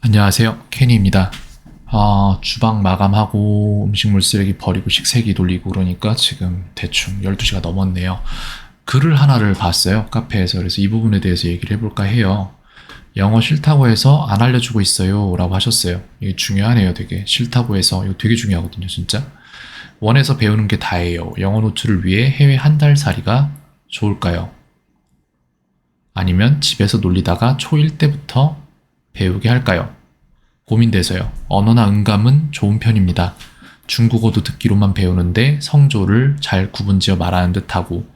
안녕하세요. 케니입니다. 주방 마감하고 음식물 쓰레기 버리고 식세기 돌리고 그러니까 지금 대충 12시가 넘었네요. 글을 하나를 봤어요. 카페에서. 그래서 이 부분에 대해서 얘기를 해볼까 해요. 영어 싫다고 해서 안 알려주고 있어요. 라고 하셨어요. 이게 중요하네요. 되게. 싫다고 해서. 이거 되게 중요하거든요. 진짜. 원에서 배우는 게 다예요. 영어 노출을 위해 해외 한 달 살이가 좋을까요? 아니면 집에서 놀리다가 초1 때부터 배우게 할까요? 고민돼서요. 언어나 음감은 좋은 편입니다. 중국어도 듣기로만 배우는데 성조를 잘 구분지어 말하는 듯하고,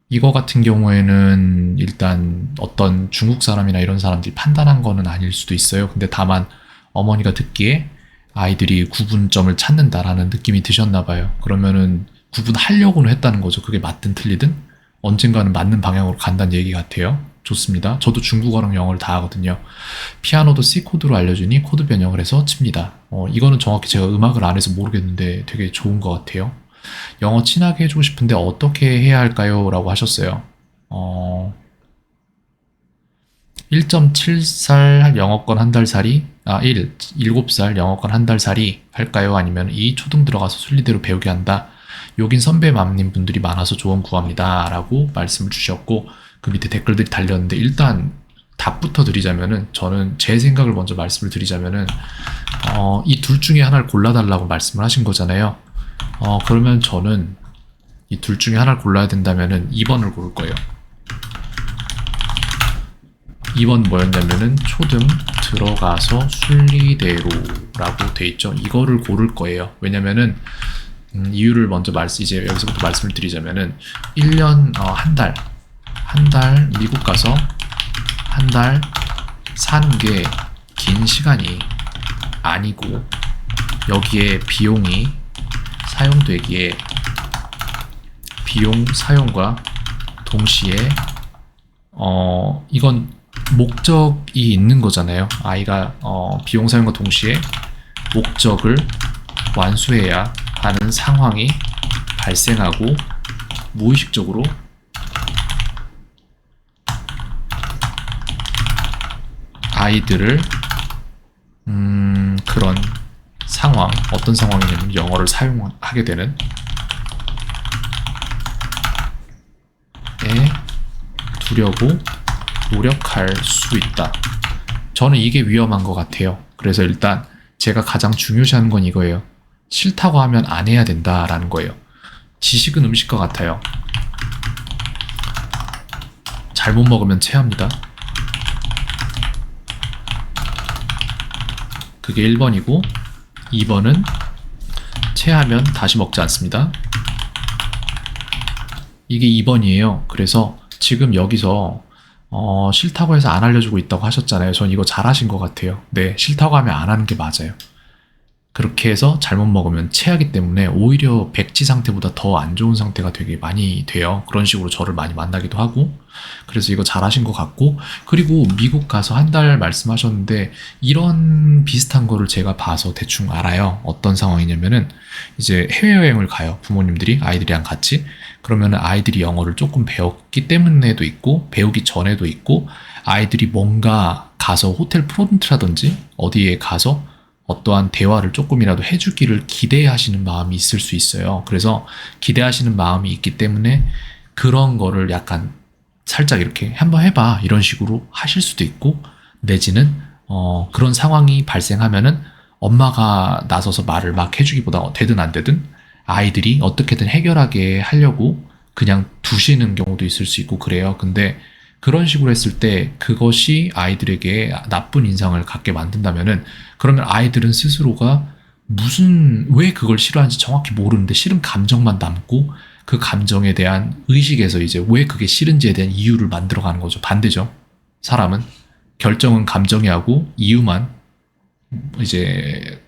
이거 같은 경우에는 일단 어떤 중국 사람이나 이런 사람들이 판단한 거는 아닐 수도 있어요. 근데 다만 어머니가 듣기에 아이들이 구분점을 찾는다라는 느낌이 드셨나 봐요. 그러면은 구분하려고는 했다는 거죠. 그게 맞든 틀리든 언젠가는 맞는 방향으로 간다는 얘기 같아요. 좋습니다. 저도 중국어랑 영어를 다 하거든요. 피아노도 C 코드로 알려주니 코드 변형을 해서 칩니다. 이거는 정확히 제가 음악을 안 해서 모르겠는데 되게 좋은 것 같아요. 영어 친하게 해주고 싶은데 어떻게 해야 할까요? 라고 하셨어요. 1.7살 영어권 한 달 살이, 7살 영어권 한 달 살이 할까요? 아니면 2 초등 들어가서 순리대로 배우게 한다. 여긴 선배 맘님 분들이 많아서 조언 구합니다. 라고 말씀을 주셨고, 그 밑에 댓글들이 달렸는데, 일단 답부터 드리자면은, 저는 제 생각을 먼저 말씀을 드리자면은, 이 둘 중에 하나를 골라달라고 말씀을 하신 거잖아요. 그러면 저는 이 둘 중에 하나를 골라야 된다면은 2번을 고를 거예요. 2번 뭐였냐면은 초등 들어가서 순리대로라고 돼 있죠. 이거를 고를 거예요. 왜냐면은 이유를 먼저 이제 여기서부터 말씀을 드리자면은 1년 한 달 미국 가서 한 달 사는 게 긴 시간이 아니고, 여기에 비용이 사용되기에 비용 사용과 동시에 이건 목적이 있는 거잖아요. 아이가 비용 사용과 동시에 목적을 완수해야 하는 상황이 발생하고, 무의식적으로 아이들을 그런 상황, 어떤 상황이냐면 영어를 사용하게 되는 에 두려고 노력할 수 있다. 저는 이게 위험한 것 같아요. 그래서 일단 제가 가장 중요시하는 건 이거예요. 싫다고 하면 안 해야 된다라는 거예요. 지식은 음식과 같아요. 잘못 먹으면 체합니다. 그게 1번이고, 2번은 체하면 다시 먹지 않습니다. 이게 2번이에요. 그래서 지금 여기서 싫다고 해서 안 알려주고 있다고 하셨잖아요. 전 이거 잘하신 것 같아요. 네, 싫다고 하면 안 하는 게 맞아요. 그렇게 해서 잘못 먹으면 체하기 때문에 오히려 백지 상태보다 더 안 좋은 상태가 되게 많이 돼요. 그런 식으로 저를 많이 만나기도 하고, 그래서 이거 잘하신 것 같고, 그리고 미국 가서 한 달 말씀하셨는데, 이런 비슷한 거를 제가 봐서 대충 알아요. 어떤 상황이냐면은 이제 해외여행을 가요. 부모님들이 아이들이랑 같이. 그러면 아이들이 영어를 조금 배웠기 때문에도 있고, 배우기 전에도 있고, 아이들이 뭔가 가서 호텔 프론트라든지 어디에 가서 어떠한 대화를 조금이라도 해주기를 기대하시는 마음이 있을 수 있어요. 그래서 기대하시는 마음이 있기 때문에 그런 거를 약간 살짝 이렇게 한번 해봐 이런 식으로 하실 수도 있고, 내지는 그런 상황이 발생하면은 엄마가 나서서 말을 막 해주기보다 되든 안 되든 아이들이 어떻게든 해결하게 하려고 그냥 두시는 경우도 있을 수 있고 그래요. 근데 그런 식으로 했을 때 그것이 아이들에게 나쁜 인상을 갖게 만든다면은, 그러면 아이들은 스스로가 왜 그걸 싫어하는지 정확히 모르는데 싫은 감정만 남고, 그 감정에 대한 의식에서 이제 왜 그게 싫은지에 대한 이유를 만들어가는 거죠. 반대죠. 사람은 결정은 감정이 하고 이유만 이제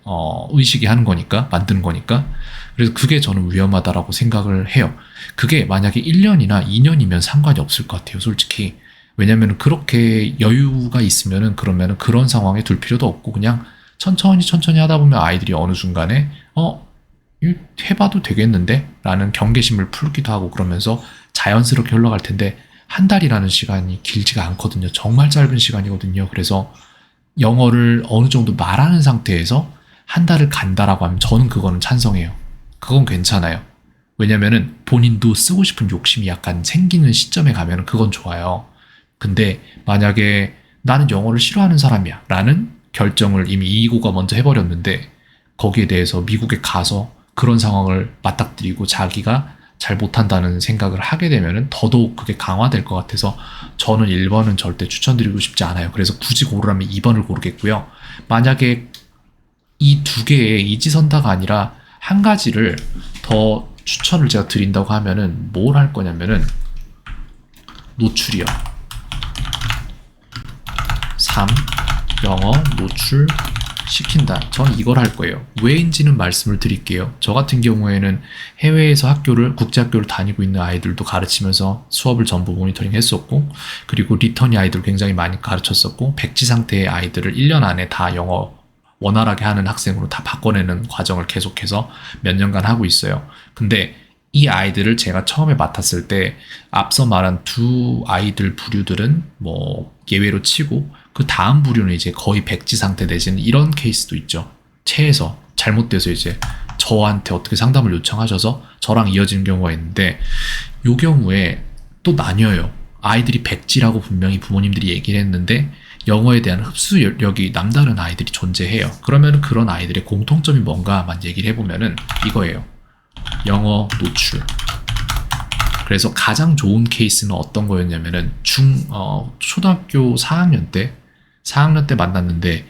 의식이 하는 거니까, 만드는 거니까. 그래서 그게 저는 위험하다라고 생각을 해요. 그게 만약에 1년이나 2년이면 상관이 없을 것 같아요, 솔직히. 왜냐면 그렇게 여유가 있으면은, 그러면은 그런 상황에 둘 필요도 없고, 그냥 천천히 하다 보면 아이들이 어느 순간에 이거 해봐도 되겠는데? 라는 경계심을 풀기도 하고, 그러면서 자연스럽게 흘러갈 텐데, 한 달이라는 시간이 길지가 않거든요. 정말 짧은 시간이거든요. 그래서 영어를 어느 정도 말하는 상태에서 한 달을 간다라고 하면 저는 그거는 찬성해요. 그건 괜찮아요. 왜냐면은 본인도 쓰고 싶은 욕심이 약간 생기는 시점에 가면은 그건 좋아요. 근데 만약에 나는 영어를 싫어하는 사람이야 라는 결정을 이미 이고가 먼저 해버렸는데 거기에 대해서 미국에 가서 그런 상황을 맞닥뜨리고 자기가 잘 못한다는 생각을 하게 되면은 더더욱 그게 강화될 것 같아서 저는 1번은 절대 추천드리고 싶지 않아요. 그래서 굳이 고르라면 2번을 고르겠고요. 만약에 이 두 개의 이지선다가 아니라 한 가지를 더 추천을 제가 드린다고 하면은 뭘 할 거냐면은 노출이요. 3. 영어 노출 시킨다. 저는 이걸 할 거예요. 왜인지는 말씀을 드릴게요. 저 같은 경우에는 해외에서 국제학교를 다니고 있는 아이들도 가르치면서 수업을 전부 모니터링 했었고, 그리고 리턴이 아이들을 굉장히 많이 가르쳤었고, 백지 상태의 아이들을 1년 안에 다 영어 원활하게 하는 학생으로 다 바꿔내는 과정을 계속해서 몇 년간 하고 있어요. 근데 이 아이들을 제가 처음에 맡았을 때 앞서 말한 두 아이들 부류들은 뭐 예외로 치고 그 다음 부류는 이제 거의 백지 상태 내지는 이런 케이스도 있죠. 체해서 잘못돼서 이제 저한테 어떻게 상담을 요청하셔서 저랑 이어지는 경우가 있는데 이 경우에 또 나뉘어요. 아이들이 백지라고 분명히 부모님들이 얘기를 했는데 영어에 대한 흡수력이 남다른 아이들이 존재해요. 그러면 그런 아이들의 공통점이 뭔가만 얘기를 해보면은 이거예요. 영어 노출. 그래서 가장 좋은 케이스는 어떤 거였냐면은 초등학교 4학년 때 만났는데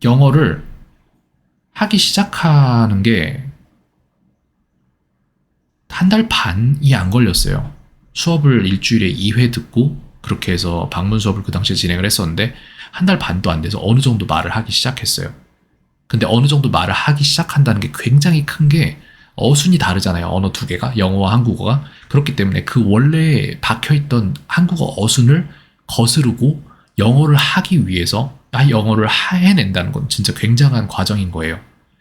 영어를 하기 시작하는 게 한 달 반이 안 걸렸어요. 수업을 일주일에 2회 듣고 그렇게 해서 방문 수업을 그 당시에 진행을 했었는데 한 달 반도 안 돼서 어느 정도 말을 하기 시작했어요. 근데 어느 정도 말을 하기 시작한다는 게 굉장히 큰 게 어순이 다르잖아요. 언어 두 개가 영어와 한국어가. 그렇기 때문에 그 원래 박혀있던 한국어 어순을 거스르고 영어를 하기 위해서 영어를 해낸다는 건 진짜 굉장한 과정인 거예요.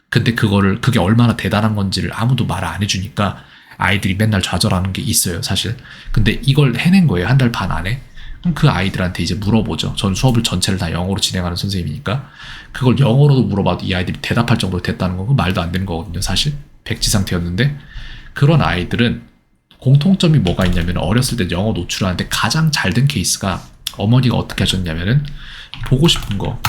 근데 그게 얼마나 대단한 건지를 아무도 말 안 해주니까 아이들이 맨날 좌절하는 게 있어요, 사실. 근데 이걸 해낸 거예요, 한 달 반 안에. 그럼 그 아이들한테 이제 물어보죠. 전 수업을 전체를 다 영어로 진행하는 선생님이니까. 그걸 영어로도 물어봐도 이 아이들이 대답할 정도로 됐다는 건 말도 안 되는 거거든요, 사실. 백지 상태였는데. 그런 아이들은 공통점이 뭐가 있냐면 어렸을 때 영어 노출하는데 가장 잘 된 케이스가 어머니가 어떻게 하셨냐면은 보고 싶은 거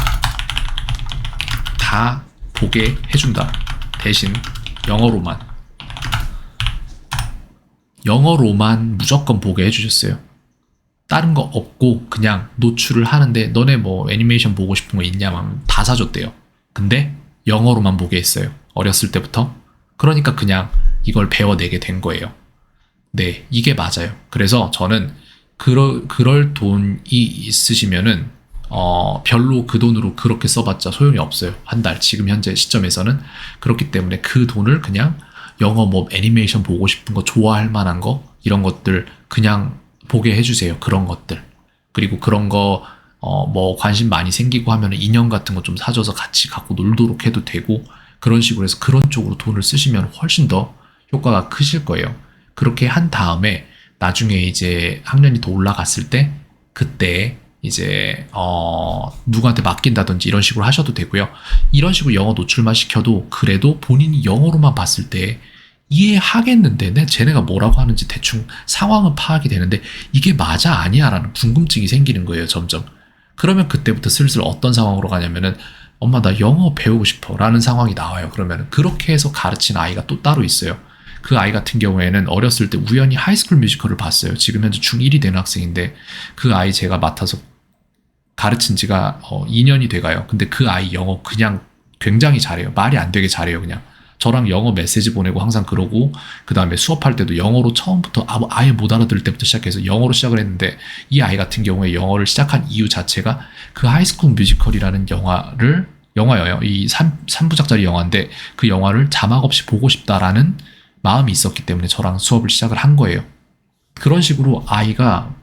다 보게 해준다. 대신 영어로만 무조건 보게 해주셨어요. 다른 거 없고 그냥 노출을 하는데 너네 뭐 애니메이션 보고 싶은 거 있냐면 다 사줬대요. 근데 영어로만 보게 했어요. 어렸을 때부터. 그러니까 그냥 이걸 배워내게 된 거예요. 네, 이게 맞아요. 그래서 저는 그럴 돈이 있으시면은 별로 그 돈으로 그렇게 써봤자 소용이 없어요. 한 달, 지금 현재 시점에서는. 그렇기 때문에 그 돈을 그냥 영어 뭐 애니메이션 보고 싶은 거 좋아할 만한 거 이런 것들 그냥 보게 해주세요. 그런 것들. 그리고 그런 거 뭐 관심 많이 생기고 하면 인형 같은 거 좀 사줘서 같이 갖고 놀도록 해도 되고 그런 식으로 해서 그런 쪽으로 돈을 쓰시면 훨씬 더 효과가 크실 거예요. 그렇게 한 다음에 나중에 이제 학년이 더 올라갔을 때 그때 이제 누구한테 맡긴다든지 이런 식으로 하셔도 되고요. 이런 식으로 영어 노출만 시켜도 그래도 본인이 영어로만 봤을 때 이해하겠는데 쟤네가 뭐라고 하는지 대충 상황은 파악이 되는데 이게 맞아 아니야 라는 궁금증이 생기는 거예요. 점점. 그러면 그때부터 슬슬 어떤 상황으로 가냐면은 엄마 나 영어 배우고 싶어 라는 상황이 나와요. 그러면 그렇게 해서 가르친 아이가 또 따로 있어요. 그 아이 같은 경우에는 어렸을 때 우연히 하이스쿨 뮤지컬을 봤어요. 지금 현재 중1이 되는 학생인데 그 아이 제가 맡아서 가르친 지가 2년이 돼가요. 근데 그 아이 영어 그냥 굉장히 잘해요. 말이 안 되게 잘해요. 그냥 저랑 영어 메시지 보내고 항상 그러고 그 다음에 수업할 때도 영어로 처음부터 아예 못 알아들을 때부터 시작해서 영어로 시작을 했는데 이 아이 같은 경우에 영어를 시작한 이유 자체가 그 하이스쿨 뮤지컬이라는 영화예요. 이 3부작짜리 영화인데 그 영화를 자막 없이 보고 싶다라는 마음이 있었기 때문에 저랑 수업을 시작을 한 거예요. 그런 식으로 아이가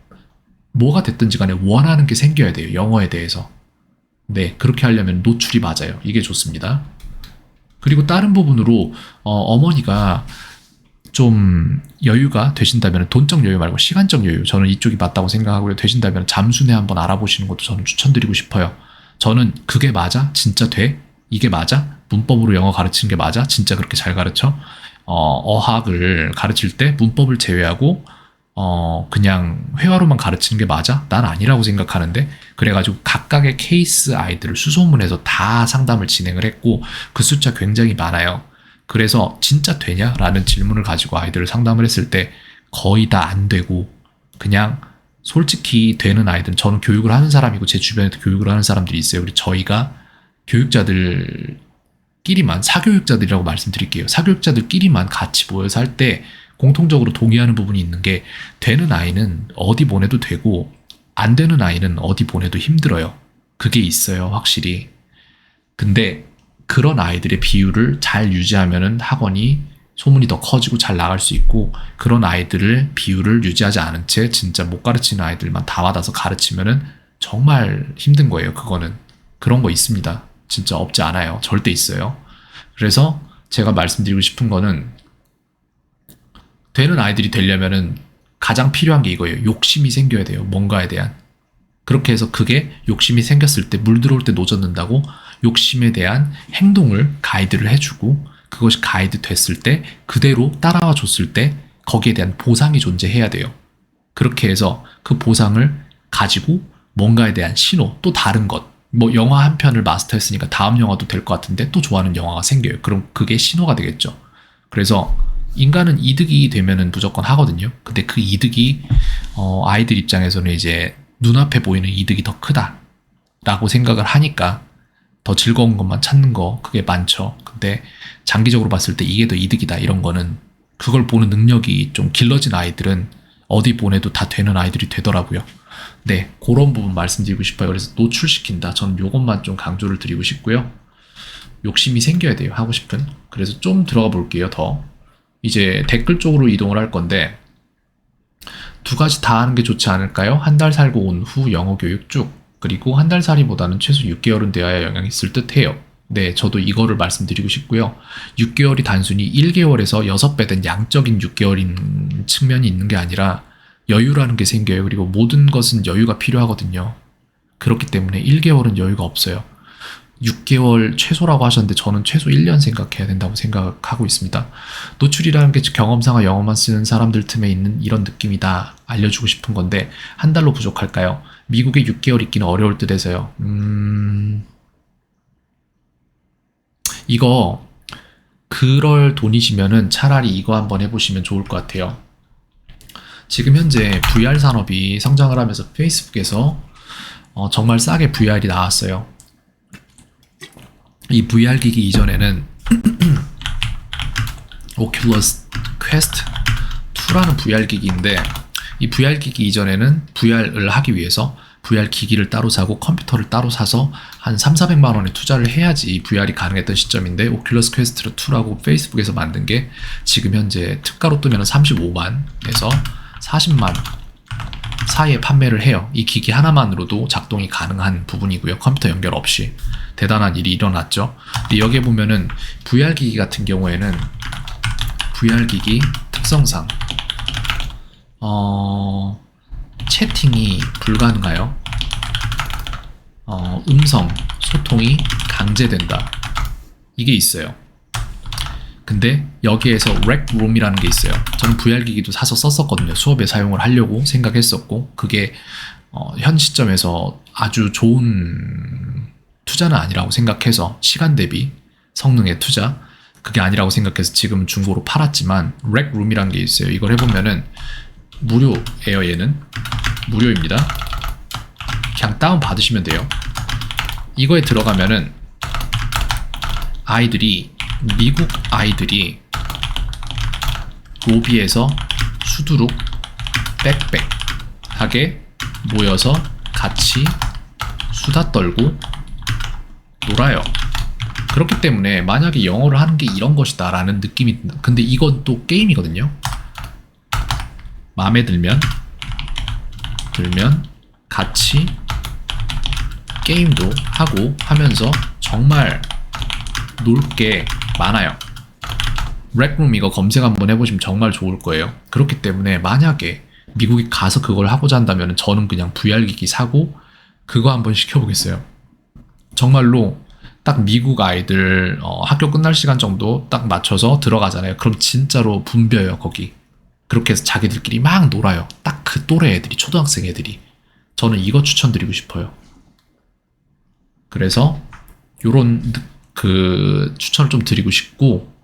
뭐가 됐든지 간에 원하는 게 생겨야 돼요. 영어에 대해서. 네, 그렇게 하려면 노출이 맞아요. 이게 좋습니다. 그리고 다른 부분으로 어머니가 좀 여유가 되신다면, 돈적 여유 말고 시간적 여유, 저는 이쪽이 맞다고 생각하고요. 되신다면 잠수내 한번 알아보시는 것도 저는 추천드리고 싶어요. 저는 그게 맞아? 진짜 돼? 이게 맞아? 문법으로 영어 가르치는 게 맞아? 진짜 그렇게 잘 가르쳐? 어학을 가르칠 때 문법을 제외하고 그냥 회화로만 가르치는 게 맞아? 난 아니라고 생각하는데, 그래가지고 각각의 케이스 아이들을 수소문해서 다 상담을 진행을 했고, 그 숫자 굉장히 많아요. 그래서 진짜 되냐? 라는 질문을 가지고 아이들을 상담을 했을 때 거의 다 안 되고, 그냥 솔직히 되는 아이들은, 저는 교육을 하는 사람이고 제 주변에도 교육을 하는 사람들이 있어요. 우리 저희가 교육자들끼리만, 사교육자들이라고 말씀드릴게요. 사교육자들끼리만 같이 모여서 할 때 공통적으로 동의하는 부분이 있는 게, 되는 아이는 어디 보내도 되고 안 되는 아이는 어디 보내도 힘들어요. 그게 있어요, 확실히. 근데 그런 아이들의 비율을 잘 유지하면은 학원이 소문이 더 커지고 잘 나갈 수 있고, 그런 아이들을 비율을 유지하지 않은 채 진짜 못 가르치는 아이들만 다 받아서 가르치면은 정말 힘든 거예요. 그거는 그런 거 있습니다. 진짜 없지 않아요. 절대 있어요. 그래서 제가 말씀드리고 싶은 거는, 되는 아이들이 되려면은 가장 필요한 게 이거예요. 욕심이 생겨야 돼요. 뭔가에 대한. 그렇게 해서 그게 욕심이 생겼을 때, 물 들어올 때 노젓는다고 욕심에 대한 행동을 가이드를 해주고, 그것이 가이드 됐을 때 그대로 따라와 줬을 때 거기에 대한 보상이 존재해야 돼요. 그렇게 해서 그 보상을 가지고 뭔가에 대한 신호, 또 다른 것, 뭐 영화 한 편을 마스터했으니까 다음 영화도 될 것 같은데 또 좋아하는 영화가 생겨요. 그럼 그게 신호가 되겠죠. 그래서 인간은 이득이 되면은 무조건 하거든요. 근데 그 이득이 아이들 입장에서는 이제 눈앞에 보이는 이득이 더 크다라고 생각을 하니까 더 즐거운 것만 찾는 거, 그게 많죠. 근데 장기적으로 봤을 때 이게 더 이득이다, 이런 거는, 그걸 보는 능력이 좀 길러진 아이들은 어디 보내도 다 되는 아이들이 되더라고요. 네, 그런 부분 말씀드리고 싶어요. 그래서 노출시킨다, 저는 요것만 좀 강조를 드리고 싶고요. 욕심이 생겨야 돼요, 하고 싶은. 그래서 좀 들어가 볼게요. 더 이제 댓글 쪽으로 이동을 할 건데, 두 가지 다 하는 게 좋지 않을까요? 한 달 살고 온 후 영어 교육 쭉, 그리고 한 달 살이보다는 최소 6개월은 되어야 영향이 있을 듯 해요. 네, 저도 이거를 말씀드리고 싶고요. 6개월이 단순히 1개월에서 6배 된 양적인 6개월인 측면이 있는 게 아니라 여유라는 게 생겨요. 그리고 모든 것은 여유가 필요하거든요. 그렇기 때문에 1개월은 여유가 없어요. 6개월 최소라고 하셨는데 저는 최소 1년 생각해야 된다고 생각하고 있습니다. 노출이라는 게 경험상과 영어만 쓰는 사람들 틈에 있는 이런 느낌이다, 알려주고 싶은 건데, 한 달로 부족할까요? 미국에 6개월 있기는 어려울 듯 해서요. 이거 그럴 돈이시면은 차라리 이거 한번 해보시면 좋을 것 같아요. 지금 현재 VR 산업이 성장을 하면서 페이스북에서 정말 싸게 VR이 나왔어요. 이 VR 기기 이전에는 오큘러스 퀘스트 2라는 VR 기기인데, 이 VR 기기 이전에는 VR을 하기 위해서 VR 기기를 따로 사고 컴퓨터를 따로 사서 한 3,400만 원에 투자를 해야지 VR이 가능했던 시점인데, 오큘러스 퀘스트 2라고 페이스북에서 만든 게 지금 현재 특가로 뜨면 35만에서 40만 사이에 판매를 해요. 이 기기 하나만으로도 작동이 가능한 부분이고요. 컴퓨터 연결 없이. 대단한 일이 일어났죠. 근데 여기에 보면은 VR 기기 같은 경우에는 VR 기기 특성상 채팅이 불가능해요. 음성 소통이 강제된다, 이게 있어요. 근데 여기에서 렉룸이라는 게 있어요. 저는 VR 기기도 사서 썼었거든요. 수업에 사용을 하려고 생각했었고, 그게 현 시점에서 아주 좋은 투자는 아니라고 생각해서, 시간 대비 성능의 투자, 그게 아니라고 생각해서 지금 중고로 팔았지만, 렉룸이라는 게 있어요. 이걸 해보면은 무료예요. 얘는 무료입니다. 그냥 다운 받으시면 돼요. 이거에 들어가면은 미국 아이들이 로비에서 수두룩 빽빽하게 모여서 같이 수다 떨고 놀아요. 그렇기 때문에 만약에 영어를 하는 게 이런 것이다 라는 느낌이, 근데 이건 또 게임이거든요. 마음에 들면 같이 게임도 하고 하면서 정말 놀 게 많아요. 렉룸 이거 검색 한번 해보시면 정말 좋을 거예요. 그렇기 때문에 만약에 미국에 가서 그걸 하고자 한다면 저는 그냥 VR 기기 사고 그거 한번 시켜보겠어요. 정말로 딱 미국 아이들 학교 끝날 시간 정도 딱 맞춰서 들어가잖아요. 그럼 진짜로 붐벼요 거기. 그렇게 해서 자기들끼리 막 놀아요. 딱 그 또래 애들이, 초등학생 애들이. 저는 이거 추천드리고 싶어요. 그래서 요런 그 추천을 좀 드리고 싶고,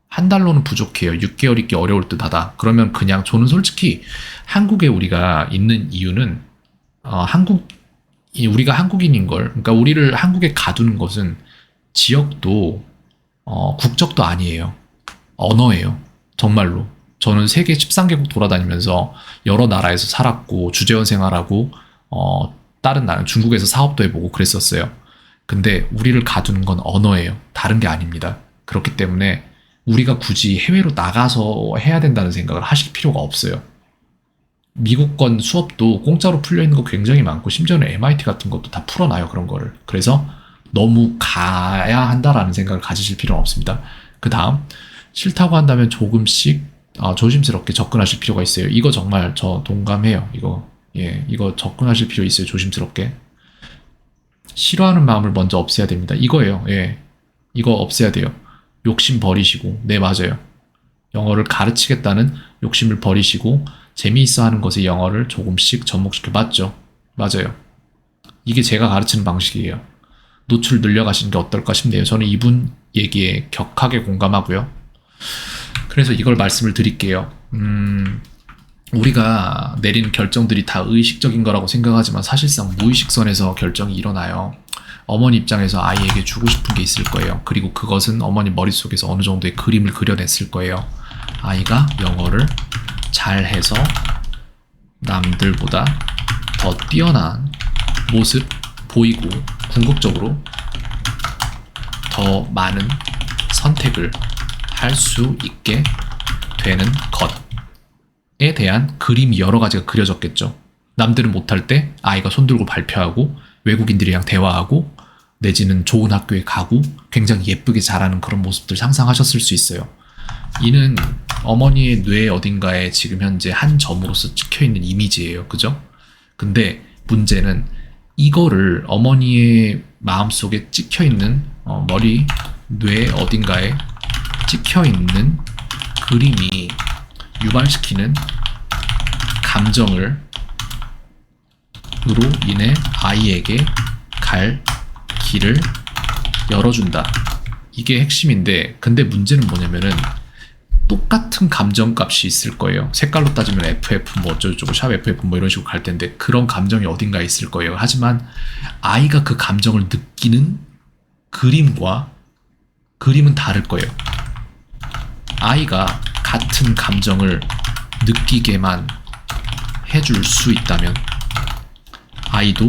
한 달로는 부족해요. 6개월 있기 어려울 듯 하다. 그러면 그냥 저는 솔직히 한국에 우리가 있는 이유는 우리가 한국인인 걸, 그러니까 우리를 한국에 가두는 것은 지역도 국적도 아니에요. 언어예요. 정말로. 저는 세계 13개국 돌아다니면서 여러 나라에서 살았고 주재원 생활하고 다른 나라 중국에서 사업도 해보고 그랬었어요. 근데 우리를 가두는 건 언어예요. 다른 게 아닙니다. 그렇기 때문에 우리가 굳이 해외로 나가서 해야 된다는 생각을 하실 필요가 없어요. 미국권 수업도 공짜로 풀려있는 거 굉장히 많고 심지어는 MIT 같은 것도 다 풀어놔요. 그런 거를. 그래서 너무 가야 한다라는 생각을 가지실 필요는 없습니다. 그 다음 싫다고 한다면 조금씩 조심스럽게 접근하실 필요가 있어요. 이거 정말 저 동감해요. 이거 접근하실 필요 있어요. 조심스럽게. 싫어하는 마음을 먼저 없애야 됩니다. 이거예요. 이거 없애야 돼요. 욕심 버리시고. 네, 맞아요. 영어를 가르치겠다는 욕심을 버리시고 재미있어 하는 것에 영어를 조금씩 접목시켜. 맞죠? 맞아요. 이게 제가 가르치는 방식이에요. 노출 늘려가시는 게 어떨까 싶네요. 저는 이분 얘기에 격하게 공감하고요. 그래서 이걸 말씀을 드릴게요. 우리가 내리는 결정들이 다 의식적인 거라고 생각하지만 사실상 무의식선에서 결정이 일어나요. 어머니 입장에서 아이에게 주고 싶은 게 있을 거예요. 그리고 그것은 어머니 머릿속에서 어느 정도의 그림을 그려냈을 거예요. 아이가 영어를 잘해서 남들보다 더 뛰어난 모습 보이고 궁극적으로 더 많은 선택을 할 수 있게 되는 것에 대한 그림이 여러 가지가 그려졌겠죠. 남들은 못할 때 아이가 손들고 발표하고 외국인들이랑 대화하고 내지는 좋은 학교에 가고 굉장히 예쁘게 자라는 그런 모습들 상상하셨을 수 있어요. 이는 어머니의 뇌 어딘가에 지금 현재 한 점으로서 찍혀있는 이미지예요. 그죠? 근데 문제는 이거를 어머니의 마음속에 찍혀있는 머리, 뇌 어딘가에 찍혀있는 그림이 유발시키는 감정을 으로 인해 아이에게 갈 길을 열어준다. 이게 핵심인데, 근데 문제는 뭐냐면은 똑같은 감정값이 있을 거예요. 색깔로 따지면 FF 뭐 어쩌고저쩌고 샵 FF 뭐 이런 식으로 갈 텐데 그런 감정이 어딘가에 있을 거예요. 하지만 아이가 그 감정을 느끼는 그림은 다를 거예요. 아이가 같은 감정을 느끼게만 해줄 수 있다면 아이도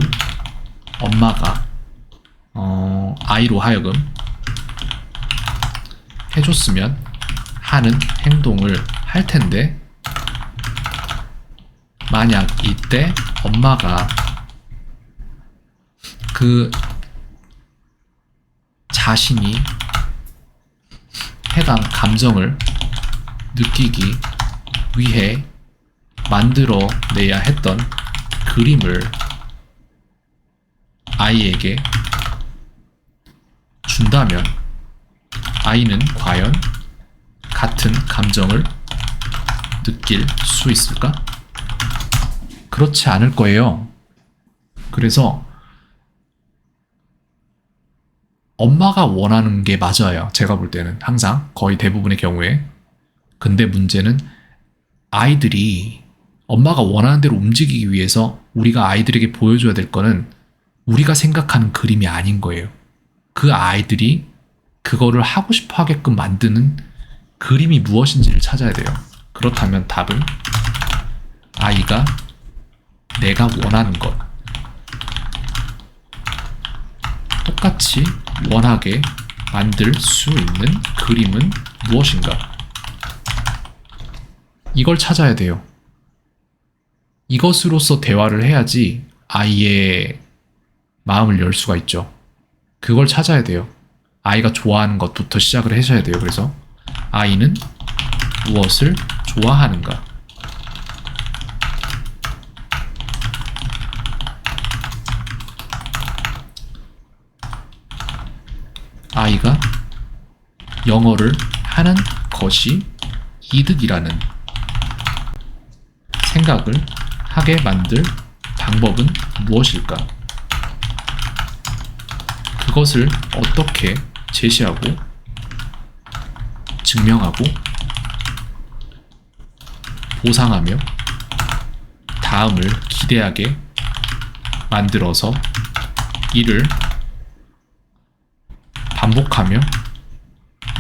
엄마가 아이로 하여금 해줬으면 하는 행동을 할 텐데, 만약 이때 엄마가 그 자신이 해당 감정을 느끼기 위해 만들어내야 했던 그림을 아이에게 준다면 아이는 과연 같은 감정을 느낄 수 있을까? 그렇지 않을 거예요. 그래서 엄마가 원하는 게 맞아요. 제가 볼 때는 항상 거의 대부분의 경우에. 근데 문제는 아이들이 엄마가 원하는 대로 움직이기 위해서 우리가 아이들에게 보여줘야 될 거는 우리가 생각하는 그림이 아닌 거예요. 그 아이들이 그거를 하고 싶어 하게끔 만드는 그림이 무엇인지를 찾아야 돼요. 그렇다면 답은 아이가 내가 원하는 것, 똑같이 원하게 만들 수 있는 그림은 무엇인가? 이걸 찾아야 돼요. 이것으로서 대화를 해야지 아이의 마음을 열 수가 있죠. 그걸 찾아야 돼요. 아이가 좋아하는 것부터 시작을 하셔야 돼요. 그래서 아이는 무엇을 좋아하는가? 아이가 영어를 하는 것이 이득이라는 생각을 하게 만들 방법은 무엇일까? 그것을 어떻게 제시하고 증명하고 보상하며 다음을 기대하게 만들어서 이를 반복하며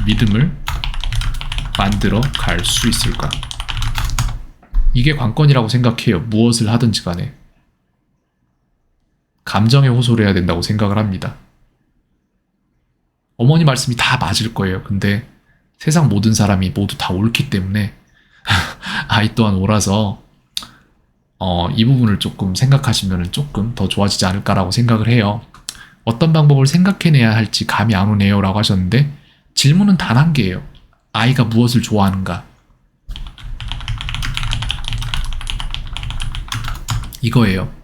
믿음을 만들어 갈 수 있을까? 이게 관건이라고 생각해요. 무엇을 하든지 간에. 감정에 호소를 해야 된다고 생각을 합니다. 어머니 말씀이 다 맞을 거예요. 근데 세상 모든 사람이 모두 다 옳기 때문에 아이 또한 옳아서 이 부분을 조금 생각하시면 조금 더 좋아지지 않을까라고 생각을 해요. 어떤 방법을 생각해내야 할지 감이 안 오네요 라고 하셨는데 질문은 단 한 개예요. 아이가 무엇을 좋아하는가? 이거예요.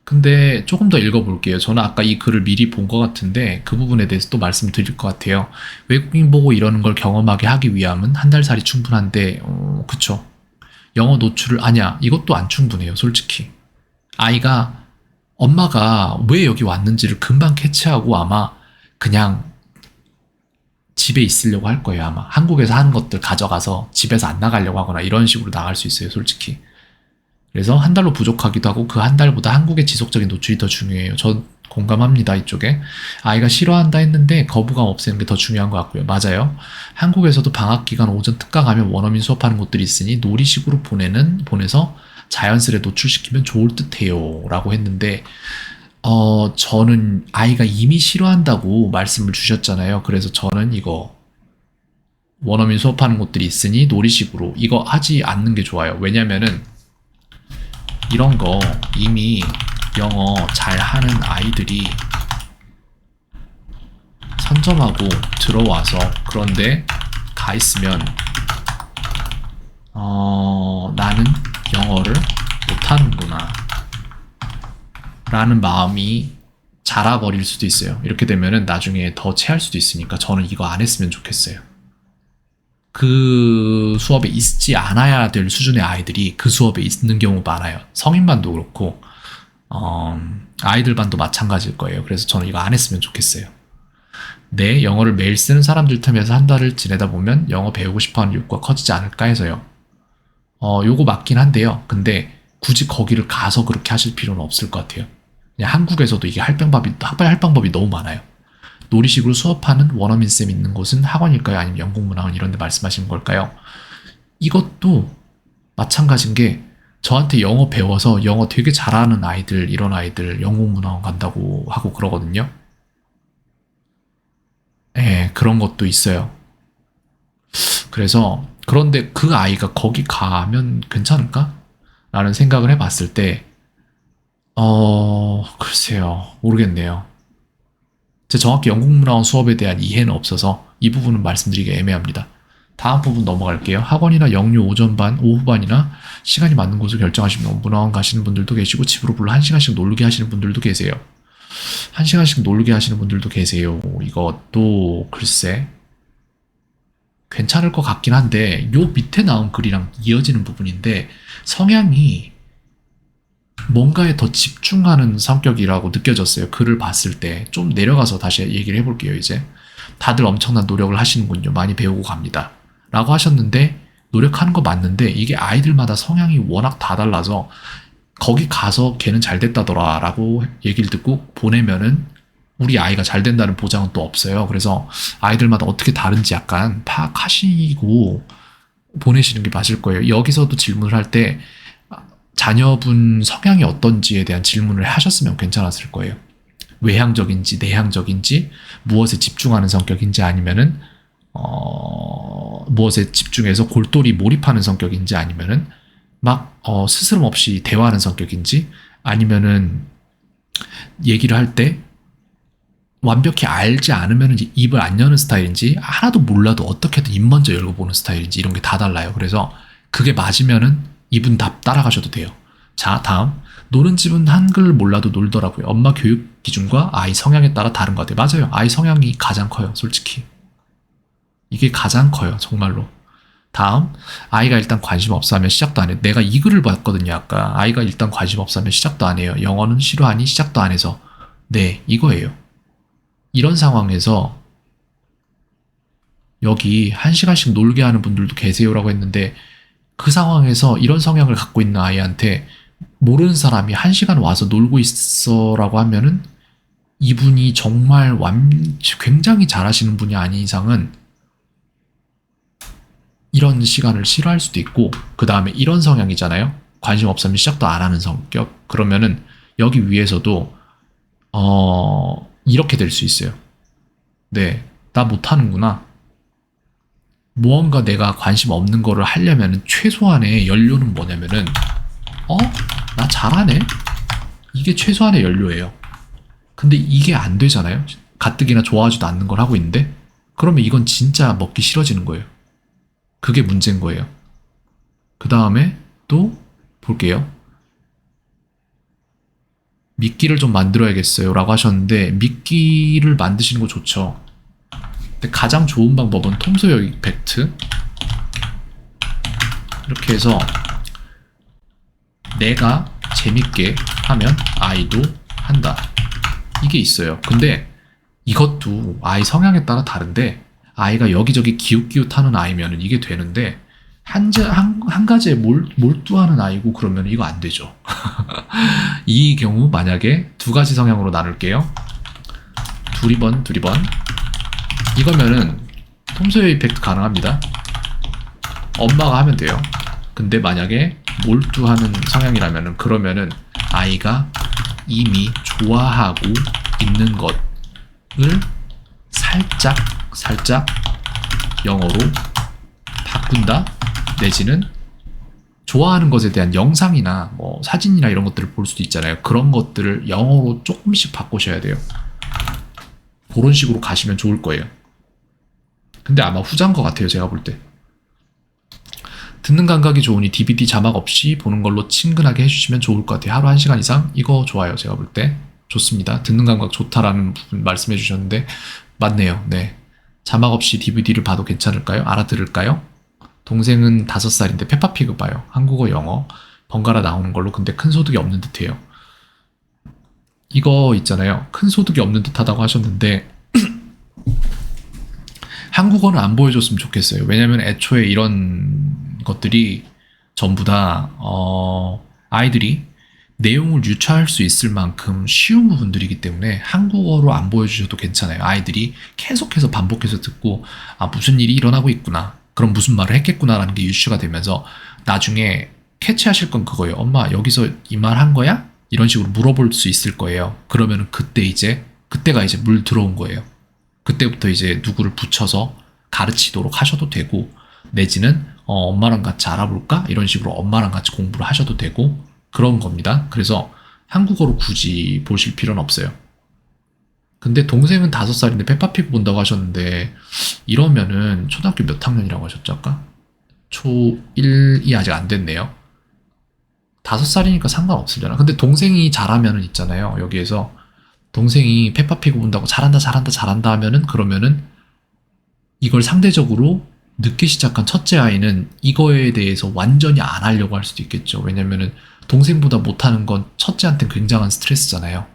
근데 조금 더 읽어볼게요. 저는 아까 이 글을 미리 본 것 같은데 그 부분에 대해서 또 말씀드릴 것 같아요. 외국인 보고 이러는 걸 경험하게 하기 위함은 한 달 살이 충분한데 그쵸. 영어 노출을 아냐 이것도 안 충분해요. 솔직히. 아이가 엄마가 왜 여기 왔는지를 금방 캐치하고 아마 그냥 집에 있으려고 할 거예요. 아마 한국에서 하는 것들 가져가서 집에서 안 나가려고 하거나 이런 식으로 나갈 수 있어요. 솔직히. 그래서 한 달로 부족하기도 하고 그 한 달보다 한국의 지속적인 노출이 더 중요해요. 전 공감합니다. 이쪽에. 아이가 싫어한다 했는데 거부감 없애는 게 더 중요한 것 같고요. 맞아요. 한국에서도 방학 기간 오전 특강 하면 원어민 수업하는 곳들이 있으니 놀이식으로 보내서 자연스레 노출시키면 좋을 듯해요 라고 했는데 저는 아이가 이미 싫어한다고 말씀을 주셨잖아요. 그래서 저는 이거 원어민 수업하는 곳들이 있으니 놀이식으로 이거 하지 않는 게 좋아요. 왜냐면은 이런 거 이미 영어 잘하는 아이들이 선점하고 들어와서 그런데 가 있으면 나는 영어를 못하는구나 라는 마음이 자라버릴 수도 있어요. 이렇게 되면은 나중에 더 체할 수도 있으니까 저는 이거 안 했으면 좋겠어요. 그 수업에 있지 않아야 될 수준의 아이들이 그 수업에 있는 경우 많아요. 성인반도 그렇고 아이들 반도 마찬가지일 거예요. 그래서 저는 이거 안 했으면 좋겠어요. 네, 영어를 매일 쓰는 사람들 틈에서 한 달을 지내다 보면 영어 배우고 싶어하는 욕구가 커지지 않을까 해서요. 요거 맞긴 한데요. 근데 굳이 거기를 가서 그렇게 하실 필요는 없을 것 같아요. 그냥 한국에서도 이게 할 방법이 너무 많아요. 놀이식으로 수업하는 원어민쌤 있는 곳은 학원일까요? 아니면 영국문화원 이런 데 말씀하시는 걸까요? 이것도 마찬가지인 게 저한테 영어 배워서 영어 되게 잘하는 아이들, 이런 아이들 영국문화원 간다고 하고 그러거든요. 예, 그런 것도 있어요. 그래서 그런데 그 아이가 거기 가면 괜찮을까? 라는 생각을 해봤을 때 글쎄요. 모르겠네요. 제 정확히 영국문화원 수업에 대한 이해는 없어서 이 부분은 말씀드리기 애매합니다. 다음 부분 넘어갈게요. 학원이나 영유 오전반, 오후반이나 시간이 맞는 곳을 결정하시면 문화원 가시는 분들도 계시고 집으로 불러 1시간씩 놀게 하시는 분들도 계세요. 1시간씩 놀게 하시는 분들도 계세요. 이것도 글쎄 괜찮을 것 같긴 한데 요 밑에 나온 글이랑 이어지는 부분인데 성향이 뭔가에 더 집중하는 성격이라고 느껴졌어요. 글을 봤을 때. 좀 내려가서 다시 얘기를 해볼게요, 이제. 다들 엄청난 노력을 하시는군요. 많이 배우고 갑니다. 라고 하셨는데, 노력하는 거 맞는데, 이게 아이들마다 성향이 워낙 다 달라서, 거기 가서 걔는 잘 됐다더라. 라고 얘기를 듣고 보내면은, 우리 아이가 잘 된다는 보장은 또 없어요. 그래서 아이들마다 어떻게 다른지 약간 파악하시고 보내시는 게 맞을 거예요. 여기서도 질문을 할 때, 자녀분 성향이 어떤지에 대한 질문을 하셨으면 괜찮았을 거예요. 외향적인지 내향적인지 무엇에 집중하는 성격인지 아니면은 무엇에 집중해서 골똘히 몰입하는 성격인지 아니면은 막 스스럼 없이 대화하는 성격인지 아니면은 얘기를 할 때 완벽히 알지 않으면 이제 입을 안 여는 스타일인지 하나도 몰라도 어떻게든 입 먼저 열고 보는 스타일인지 이런 게 다 달라요. 그래서 그게 맞으면은 이분 답 따라가셔도 돼요. 자, 다음. 노는 집은 한글 몰라도 놀더라고요. 엄마 교육 기준과 아이 성향에 따라 다른 것 같아요. 맞아요. 아이 성향이 가장 커요. 솔직히. 이게 가장 커요. 정말로. 다음. 아이가 일단 관심 없어 하면 시작도 안 해요. 내가 이 글을 봤거든요. 아까. 아이가 일단 관심 없어 하면 시작도 안 해요. 영어는 싫어하니 시작도 안 해서. 네, 이거예요. 이런 상황에서 여기 1시간씩 놀게 하는 분들도 계세요라고 했는데 그 상황에서 이런 성향을 갖고 있는 아이한테 모르는 사람이 1시간 와서 놀고 있어라고 하면은 이분이 정말 굉장히 잘하시는 분이 아닌 이상은 이런 시간을 싫어할 수도 있고, 그 다음에 이런 성향이잖아요. 관심 없으면 시작도 안 하는 성격. 그러면은 여기 위에서도 이렇게 될 수 있어요. 네, 나 못하는구나. 무언가 내가 관심 없는 거를 하려면 최소한의 연료는 뭐냐면은 나 잘하네? 이게 최소한의 연료예요. 근데 이게 안 되잖아요. 가뜩이나 좋아하지도 않는 걸 하고 있는데 그러면 이건 진짜 먹기 싫어지는 거예요. 그게 문제인 거예요. 그 다음에 또 볼게요. 미끼를 좀 만들어야겠어요 라고 하셨는데 미끼를 만드시는 거 좋죠. 근데 가장 좋은 방법은 톰 소여 이펙트, 이렇게 해서 내가 재밌게 하면 아이도 한다, 이게 있어요. 근데 이것도 아이 성향에 따라 다른데 아이가 여기저기 기웃기웃하는 아이면 이게 되는데 한 가지에 몰두하는 아이고 그러면 이거 안 되죠. 이 경우 만약에 두 가지 성향으로 나눌게요. 두리번 이거면은 톰소여 이펙트 가능합니다. 엄마가 하면 돼요. 근데 만약에 몰두하는 성향이라면은 그러면은 아이가 이미 좋아하고 있는 것을 살짝 영어로 바꾼다, 내지는 좋아하는 것에 대한 영상이나 뭐 사진이나 이런 것들을 볼 수도 있잖아요. 그런 것들을 영어로 조금씩 바꾸셔야 돼요. 그런 식으로 가시면 좋을 거예요. 근데 아마 후자인 것 같아요. 제가 볼 때. 듣는 감각이 좋으니 DVD 자막 없이 보는 걸로 친근하게 해주시면 좋을 것 같아요. 하루 1시간 이상? 이거 좋아요. 제가 볼 때. 좋습니다. 듣는 감각 좋다라는 부분 말씀해 주셨는데 맞네요. 네. 자막 없이 DVD를 봐도 괜찮을까요? 알아들을까요? 동생은 5살인데 페파피그 봐요. 한국어, 영어 번갈아 나오는 걸로. 근데 큰 소득이 없는 듯해요. 이거 있잖아요. 큰 소득이 없는 듯하다고 하셨는데 한국어는 안 보여줬으면 좋겠어요. 왜냐면 애초에 이런 것들이 전부 다 아이들이 내용을 유추할 수 있을 만큼 쉬운 부분들이기 때문에 한국어로 안 보여주셔도 괜찮아요. 아이들이 계속해서 반복해서 듣고 무슨 일이 일어나고 있구나, 그럼 무슨 말을 했겠구나라는 게 유추가 되면서 나중에 캐치하실 건 그거예요. 엄마 여기서 이 말 한 거야? 이런 식으로 물어볼 수 있을 거예요. 그러면 그때가 이제 물 들어온 거예요. 그때부터 이제 누구를 붙여서 가르치도록 하셔도 되고, 내지는 엄마랑 같이 알아볼까? 이런 식으로 엄마랑 같이 공부를 하셔도 되고 그런 겁니다. 그래서 한국어로 굳이 보실 필요는 없어요. 근데 동생은 5살인데 페파피그 본다고 하셨는데 이러면은 초등학교 몇 학년이라고 하셨죠 아까? 초1이 아직 안 됐네요. 5살이니까 상관없으려나? 근데 동생이 잘하면은 있잖아요. 여기에서 동생이 페파피그 본다고 잘한다 하면은 그러면은 이걸 상대적으로 늦게 시작한 첫째 아이는 이거에 대해서 완전히 안 하려고 할 수도 있겠죠. 왜냐면은 동생보다 못하는 건 첫째한테는 굉장한 스트레스잖아요.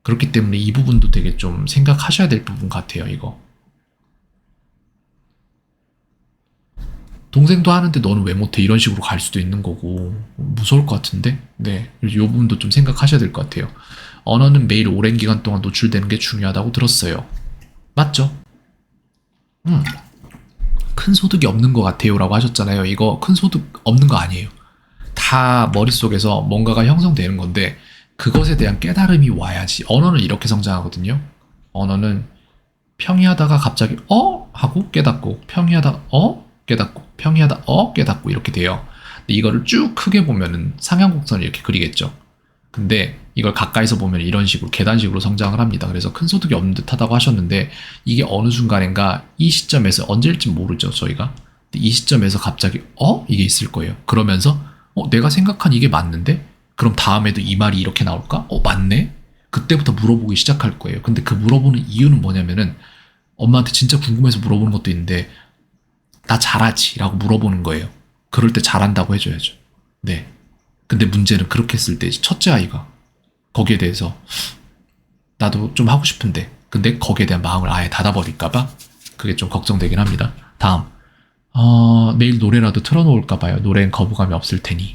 그렇기 때문에 이 부분도 되게 좀 생각하셔야 될 부분 같아요. 이거 동생도 하는데 너는 왜 못해? 이런 식으로 갈 수도 있는 거고 무서울 것 같은데. 네, 이 부분도 좀 생각하셔야 될 것 같아요. 언어는 매일 오랜 기간 동안 노출되는 게 중요하다고 들었어요. 맞죠? 큰 소득이 없는 것 같아요 라고 하셨잖아요. 이거 큰 소득 없는 거 아니에요. 다 머릿속에서 뭔가가 형성되는 건데 그것에 대한 깨달음이 와야지. 언어는 이렇게 성장하거든요. 언어는 평이하다가 갑자기 하고 깨닫고, 평이하다가 깨닫고, 평이하다 깨닫고 이렇게 돼요. 근데 이거를 쭉 크게 보면은 상향곡선을 이렇게 그리겠죠. 근데 이걸 가까이서 보면 이런 식으로 계단식으로 성장을 합니다. 그래서 큰 소득이 없는 듯하다고 하셨는데 이게 어느 순간인가 이 시점에서 언제일지 모르죠 저희가. 이 시점에서 갑자기 이게 있을 거예요. 그러면서 내가 생각한 이게 맞는데? 그럼 다음에도 이 말이 이렇게 나올까? 맞네? 그때부터 물어보기 시작할 거예요. 근데 그 물어보는 이유는 뭐냐면은 엄마한테 진짜 궁금해서 물어보는 것도 있는데 나 잘하지? 라고 물어보는 거예요. 그럴 때 잘한다고 해줘야죠. 네. 근데 문제는 그렇게 했을 때 첫째 아이가 거기에 대해서 나도 좀 하고 싶은데 근데 거기에 대한 마음을 아예 닫아버릴까봐 그게 좀 걱정되긴 합니다. 다음 내일 노래라도 틀어놓을까봐요. 노래엔 거부감이 없을 테니.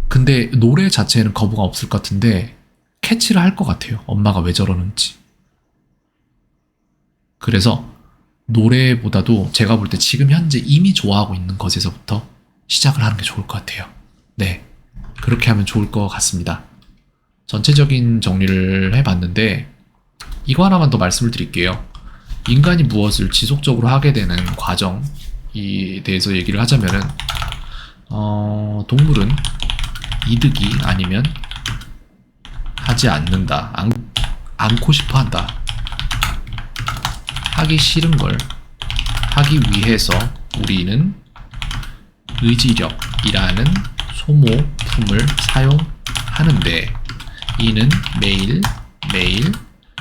근데 노래 자체에는 거부감 없을 것 같은데 캐치를 할 것 같아요. 엄마가 왜 저러는지. 그래서 노래보다도 제가 볼 때 지금 현재 이미 좋아하고 있는 것에서부터 시작을 하는 게 좋을 것 같아요. 네. 그렇게 하면 좋을 것 같습니다. 전체적인 정리를 해봤는데 이거 하나만 더 말씀을 드릴게요. 인간이 무엇을 지속적으로 하게 되는 과정에 대해서 얘기를 하자면은 동물은 이득이 아니면 하지 않는다. 않고 싶어 한다. 하기 싫은 걸 하기 위해서 우리는 의지력이라는 소모품을 사용하는데 이는 매일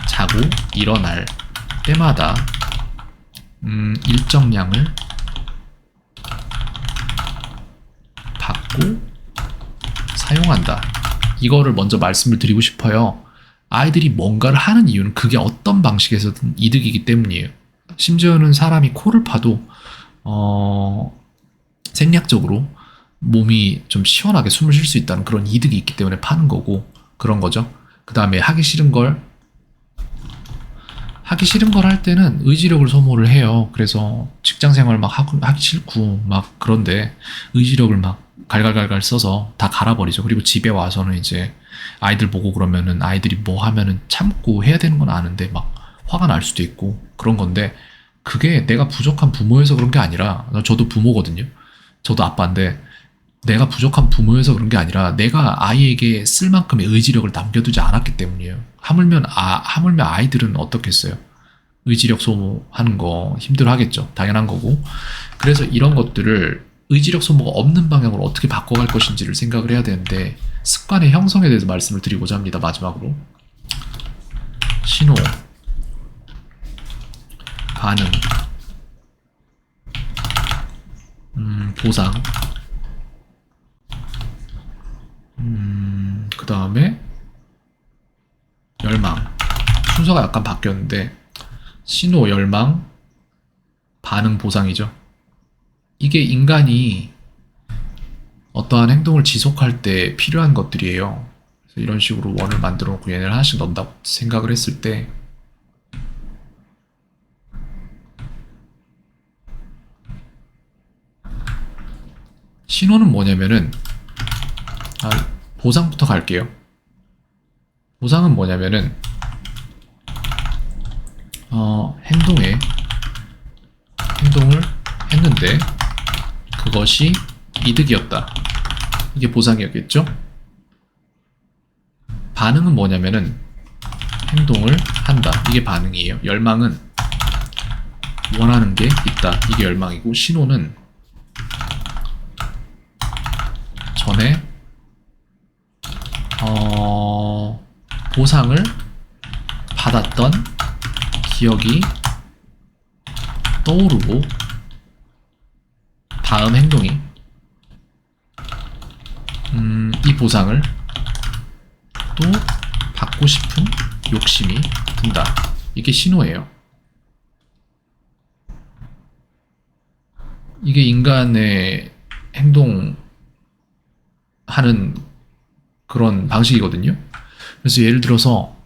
자고 일어날 때마다 일정량을 받고 사용한다. 이거를 먼저 말씀을 드리고 싶어요. 아이들이 뭔가를 하는 이유는 그게 어떤 방식에서든 이득이기 때문이에요. 심지어는 사람이 코를 파도 생리학적으로 몸이 좀 시원하게 숨을 쉴 수 있다는 그런 이득이 있기 때문에 파는 거고 그런 거죠. 그 다음에 하기 싫은 걸 할 때는 의지력을 소모를 해요. 그래서 직장 생활 막 하기 싫고 막 그런데 의지력을 막 갈갈갈갈 써서 다 갈아버리죠. 그리고 집에 와서는 이제 아이들 보고 그러면은 아이들이 뭐 하면은 참고 해야 되는 건 아는데 막 화가 날 수도 있고 그런 건데 그게 내가 부족한 부모여서 그런 게 아니라 저도 부모거든요. 저도 아빠인데 내가 부족한 부모여서 그런 게 아니라 내가 아이에게 쓸 만큼의 의지력을 남겨두지 않았기 때문이에요. 하물며 아이들은 어떻겠어요? 의지력 소모하는 거 힘들어 하겠죠. 당연한 거고. 그래서 이런 것들을 의지력 소모가 없는 방향으로 어떻게 바꿔갈 것인지를 생각을 해야 되는데 습관의 형성에 대해서 말씀을 드리고자 합니다. 마지막으로 신호, 반응, 보상, 그 다음에 열망. 순서가 약간 바뀌었는데 신호, 열망, 반응, 보상이죠. 이게 인간이 어떠한 행동을 지속할 때 필요한 것들이에요. 그래서 이런 식으로 원을 만들어 놓고 얘네를 하나씩 넣는다고 생각을 했을 때 신호는 뭐냐면은 보상부터 갈게요. 보상은 뭐냐면은 행동을 했는데 그것이 이득이었다. 이게 보상이었겠죠? 반응은 뭐냐면은 행동을 한다. 이게 반응이에요. 열망은 원하는 게 있다. 이게 열망이고 신호는 전에 보상을 받았던 기억이 떠오르고 다음 행동이 이 보상을 또 받고 싶은 욕심이 든다. 이게 신호예요. 이게 인간의 행동하는 그런 방식이거든요. 그래서 예를 들어서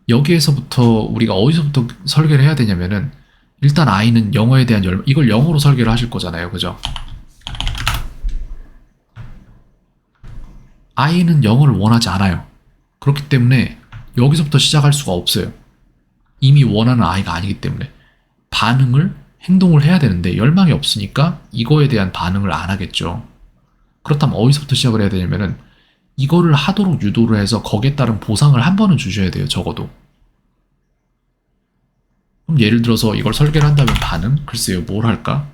여기에서부터 우리가 어디서부터 설계를 해야 되냐면은 일단 아이는 영어에 대한 열망, 이걸 영어로 설계를 하실 거잖아요. 그죠? 아이는 영어를 원하지 않아요. 그렇기 때문에 여기서부터 시작할 수가 없어요. 이미 원하는 아이가 아니기 때문에. 행동을 해야 되는데 열망이 없으니까 이거에 대한 반응을 안 하겠죠. 그렇다면 어디서부터 시작을 해야 되냐면은 이거를 하도록 유도를 해서 거기에 따른 보상을 한 번은 주셔야 돼요, 적어도. 그럼 예를 들어서 이걸 설계를 한다면 반응? 글쎄요, 뭘 할까?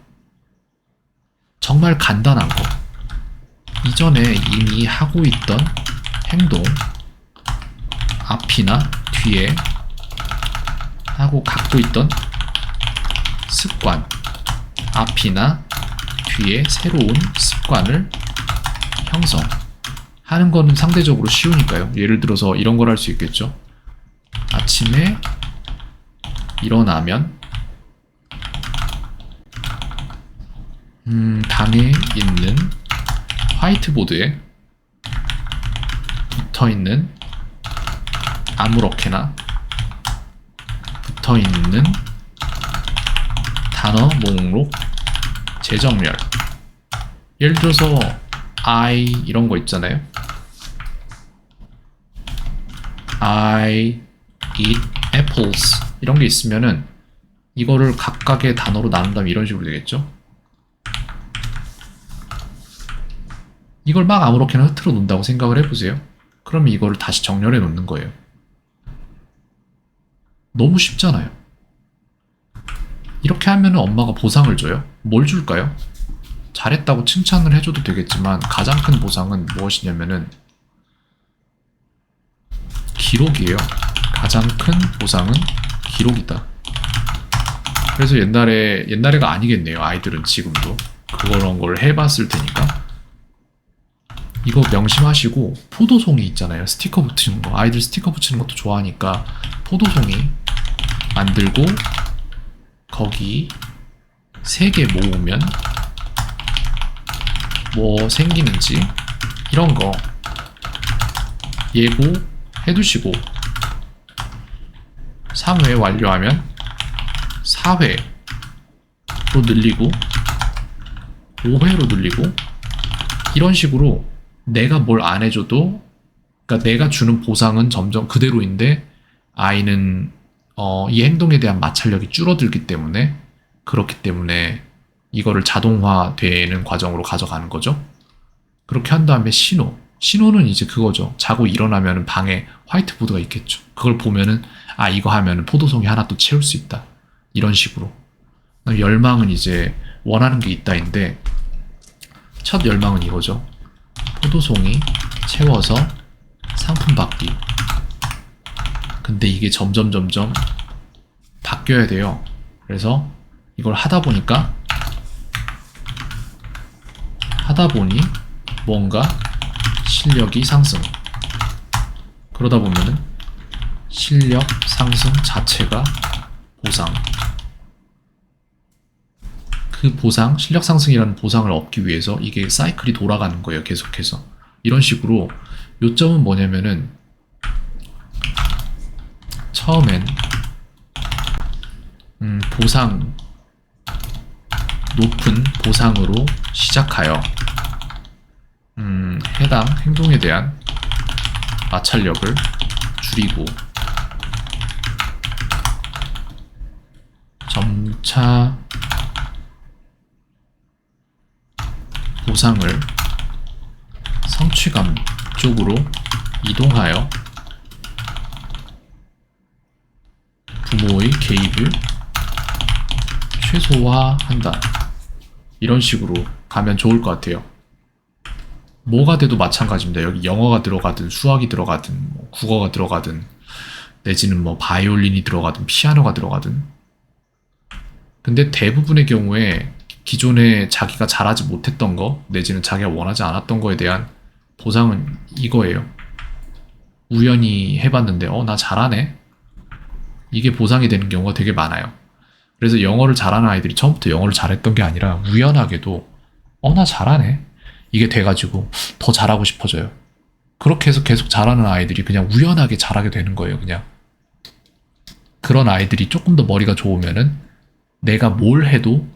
정말 간단한 거. 이전에 이미 하고 있던 행동, 앞이나 뒤에 하고 갖고 있던 습관, 앞이나 뒤에 새로운 습관을 형성하는 거는 상대적으로 쉬우니까요. 예를 들어서 이런 걸 할 수 있겠죠. 아침에 일어나면 방에 있는 화이트보드에 붙어있는 아무렇게나 붙어있는 단어 목록 재정렬. 예를 들어서 I 이런 거 있잖아요. I eat apples 이런 게 있으면은 이거를 각각의 단어로 나눈 다음에 이런 식으로 되겠죠. 이걸 막 아무렇게나 흐트러 놓는다고 생각을 해보세요. 그러면 이거를 다시 정렬해 놓는 거예요. 너무 쉽잖아요. 이렇게 하면 엄마가 보상을 줘요. 뭘 줄까요? 잘했다고 칭찬을 해줘도 되겠지만 가장 큰 보상은 무엇이냐면은 기록이에요. 가장 큰 보상은 기록이다. 그래서 옛날에가 아니겠네요. 아이들은 지금도 그런 걸 해봤을 테니까. 이거 명심하시고 포도송이 있잖아요. 스티커 붙이는 거. 아이들 스티커 붙이는 것도 좋아하니까 포도송이 만들고 거기 3개 모으면 뭐 생기는지 이런 거 예고해 두시고 3회 완료하면 4회로 늘리고 5회로 늘리고 이런 식으로 내가 뭘 안 해줘도, 그러니까 내가 주는 보상은 점점 그대로인데 아이는 이 행동에 대한 마찰력이 줄어들기 때문에, 그렇기 때문에 이거를 자동화되는 과정으로 가져가는 거죠. 그렇게 한 다음에 신호는 이제 그거죠. 자고 일어나면 방에 화이트보드가 있겠죠. 그걸 보면은 이거 하면은 포도송이 하나 또 채울 수 있다, 이런 식으로. 열망은 이제 원하는 게 있다인데 첫 열망은 이거죠. 포도송이 채워서 상품 받기. 근데 이게 점점 바뀌어야 돼요. 그래서 이걸 하다 보니 뭔가 실력이 상승. 그러다 보면은 실력 상승 자체가 보상. 그 보상, 실력 상승이라는 보상을 얻기 위해서 이게 사이클이 돌아가는 거예요. 계속해서. 이런 식으로 요점은 뭐냐면은 처음엔 높은 보상으로 시작하여 해당 행동에 대한 마찰력을 줄이고 점차 보상을 성취감 쪽으로 이동하여 부모의 개입을 최소화한다. 이런 식으로 가면 좋을 것 같아요. 뭐가 돼도 마찬가지입니다. 여기 영어가 들어가든 수학이 들어가든 뭐 국어가 들어가든 내지는 뭐 바이올린이 들어가든 피아노가 들어가든. 근데 대부분의 경우에 기존에 자기가 잘하지 못했던 거 내지는 자기가 원하지 않았던 거에 대한 보상은 이거예요. 우연히 해봤는데 나 잘하네, 이게 보상이 되는 경우가 되게 많아요. 그래서 영어를 잘하는 아이들이 처음부터 영어를 잘했던 게 아니라 우연하게도 나 잘하네, 이게 돼가지고 더 잘하고 싶어져요. 그렇게 해서 계속 잘하는 아이들이 그냥 우연하게 잘하게 되는 거예요. 그냥 그런 아이들이 조금 더 머리가 좋으면은 내가 뭘 해도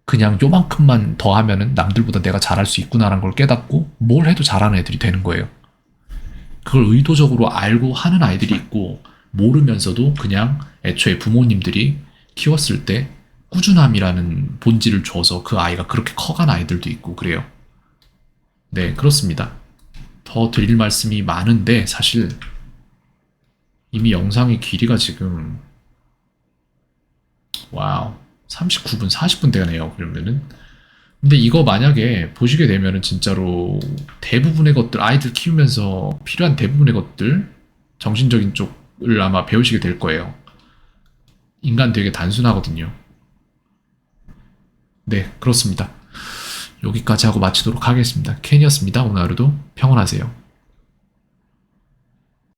그냥 요만큼만 더 하면은 남들보다 내가 잘할 수 있구나라는 걸 깨닫고 뭘 해도 잘하는 애들이 되는 거예요. 그걸 의도적으로 알고 하는 아이들이 있고, 모르면서도 그냥 애초에 부모님들이 키웠을 때 꾸준함이라는 본질을 줘서 그 아이가 그렇게 커간 아이들도 있고 그래요. 네, 그렇습니다. 더 드릴 말씀이 많은데 사실 이미 영상의 길이가 지금 와우 39분 40분 되네요. 그러면은 근데 이거 만약에 보시게 되면은 진짜로 대부분의 것들 아이들 키우면서 필요한 대부분의 것들 정신적인 쪽을 아마 배우시게 될 거예요. 인간 되게 단순하거든요. 네, 그렇습니다. 여기까지 하고 마치도록 하겠습니다. 켄이었습니다. 오늘 하루도 평온하세요.